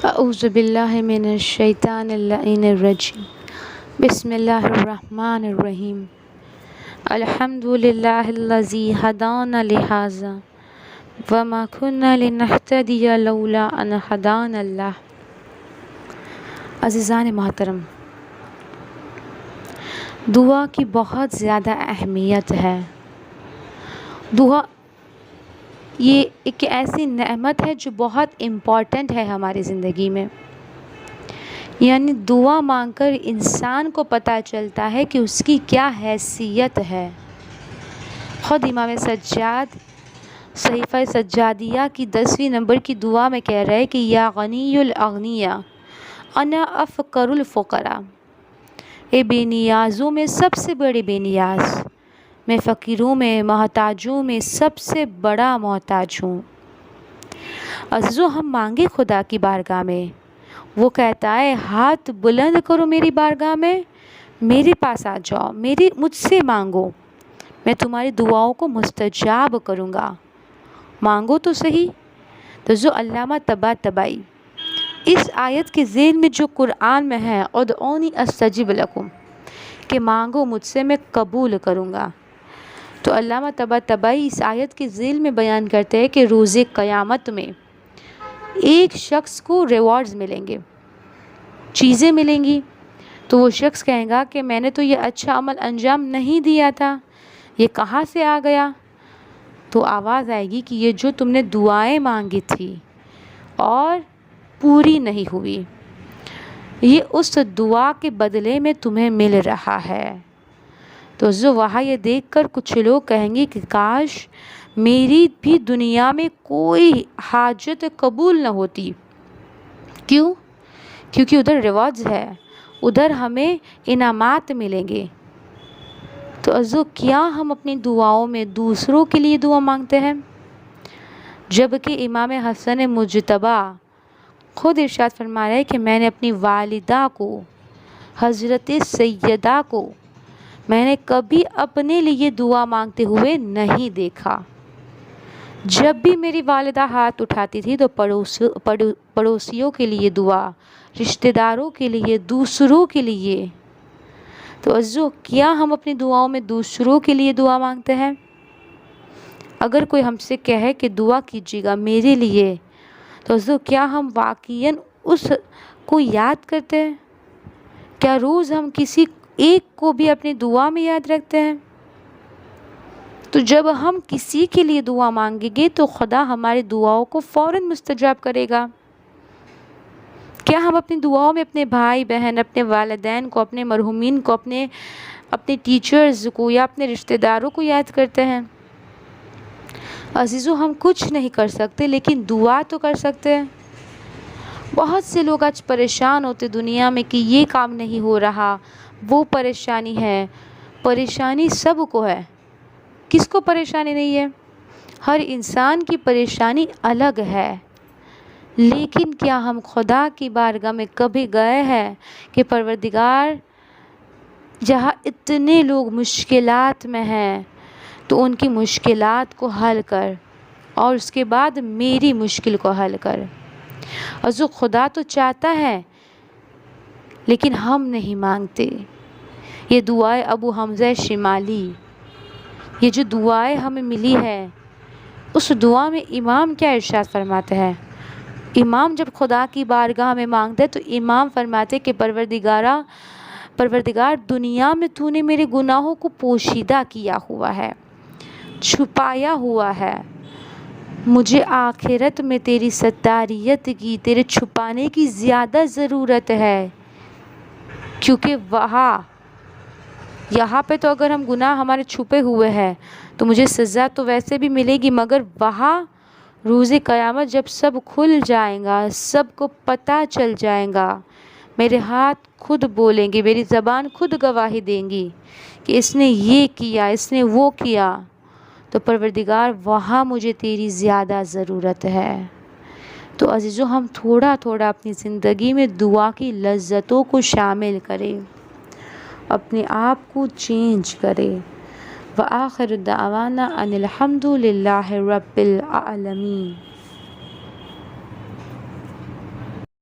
اعوذ باللہ من الشیطان اللعین الرجیم بسم اللہ الرحمن الرحیم الحمد للہ الذی ہدانا لہذا وما كنا لنہتدی لولا ان ہدانا اللہ۔ عزیزان محترم، دعا کی بہت زیادہ اہمیت ہے۔ دعا یہ ایک ایسی نعمت ہے جو بہت امپورٹنٹ ہے ہماری زندگی میں، یعنی دعا مانگ کر انسان کو پتہ چلتا ہے کہ اس کی کیا حیثیت ہے۔ خود امام سجاد صحیفہ سجادیہ کی 10ویں نمبر کی دعا میں کہہ رہے کہ یا غنی الاغنیاء انا افقر الفقراء، اے بے نیازوں میں سب سے بڑے بے نیاز، میں فقیروں میں محتاجوں میں سب سے بڑا محتاج ہوں۔ عزیزو، ہم مانگے خدا کی بارگاہ میں، وہ کہتا ہے ہاتھ بلند کرو میری بارگاہ میں، میرے پاس آ جاؤ، مجھ سے مانگو، میں تمہاری دعاؤں کو مستجاب کروں گا، مانگو تو صحیح۔ تو جو علامہ طباطبائی اس آیت کے ذیل میں جو قرآن میں ہے ادعونی استجب لکم، کہ مانگو مجھ سے میں قبول کروں گا، تو علامہ طباطبائی اس آیت کے ذیل میں بیان کرتے ہیں کہ روز قیامت میں ایک شخص کو ریوارڈز ملیں گے، چیزیں ملیں گی، تو وہ شخص کہے گا کہ میں نے تو یہ اچھا عمل انجام نہیں دیا تھا، یہ کہاں سے آ گیا؟ تو آواز آئے گی کہ یہ جو تم نے دعائیں مانگی تھی اور پوری نہیں ہوئی، یہ اس دعا کے بدلے میں تمہیں مل رہا ہے۔ تو جو وہاں یہ دیکھ کر کچھ لوگ کہیں گے کہ کاش میری بھی دنیا میں کوئی حاجت قبول نہ ہوتی۔ کیوں؟ کیونکہ ادھر ریوارڈز ہے، ادھر ہمیں انعامات ملیں گے۔ تو عزیزو، کیا ہم اپنی دعاؤں میں دوسروں کے لیے دعا مانگتے ہیں؟ جبکہ امام حسن مجتبیٰ خود ارشاد فرما رہے ہیں کہ میں نے اپنی والدہ کو، حضرت سیدہ کو، میں نے کبھی اپنے لیے دعا مانگتے ہوئے نہیں دیکھا۔ جب بھی میری والدہ ہاتھ اٹھاتی تھی تو پڑوسیوں کے لیے دعا، رشتہ داروں کے لیے، دوسروں کے لیے۔ تو عزیزو، کیا ہم اپنی دعاؤں میں دوسروں کے لیے دعا مانگتے ہیں؟ اگر کوئی ہم سے کہے کہ دعا کیجیے گا میرے لیے، تو عزیزو کیا ہم واقعاً اس کو یاد کرتے ہیں؟ کیا روز ہم کسی ایک کو بھی اپنی دعا میں یاد رکھتے ہیں؟ تو جب ہم کسی کے لیے دعا مانگیں گے تو خدا ہماری دعاؤں کو فوراً مستجاب کرے گا۔ کیا ہم اپنی دعاؤں میں اپنے بھائی بہن، اپنے والدین کو، اپنے مرحومین کو، اپنے ٹیچرز کو یا اپنے رشتہ داروں کو یاد کرتے ہیں؟ عزیزو، ہم کچھ نہیں کر سکتے لیکن دعا تو کر سکتے ہیں۔ بہت سے لوگ آج پریشان ہوتے دنیا میں کہ یہ کام نہیں ہو رہا، وہ پریشانی ہے۔ پریشانی سب کو ہے، کس کو پریشانی نہیں ہے؟ ہر انسان کی پریشانی الگ ہے، لیکن کیا ہم خدا کی بارگاہ میں کبھی گئے ہیں کہ پروردگار جہاں اتنے لوگ مشکلات میں ہیں تو ان کی مشکلات کو حل کر، اور اس کے بعد میری مشکل کو حل کر۔ اور جو خدا تو چاہتا ہے لیکن ہم نہیں مانگتے۔ یہ دعائے ابو حمزہ شمالی، یہ جو دعائیں ہمیں ملی ہے، اس دعا میں امام کیا ارشاد فرماتے ہیں؟ امام جب خدا کی بارگاہ میں مانگتے تو امام فرماتے کہ پروردگار دنیا میں تو نے میرے گناہوں کو پوشیدہ کیا ہوا ہے، چھپایا ہوا ہے، مجھے آخرت میں تیری ستاریت کی، تیرے چھپانے کی زیادہ ضرورت ہے، کیونکہ یہاں پہ تو اگر ہم گناہ ہمارے چھپے ہوئے ہیں تو مجھے سزا تو ویسے بھی ملے گی، مگر وہاں روز قیامت جب سب کھل جائیں گا، سب کو پتہ چل جائے گا، میرے ہاتھ خود بولیں گے، میری زبان خود گواہی دیں گی کہ اس نے یہ کیا، اس نے وہ کیا، تو پروردگار وہاں مجھے تیری زیادہ ضرورت ہے۔ تو عزیزو، ہم تھوڑا تھوڑا اپنی زندگی میں دعا کی لذتوں کو شامل کریں، اپنے آپ کو چینج کریں۔ وآخر دعوانا ان الحمد للہ رب العالمین۔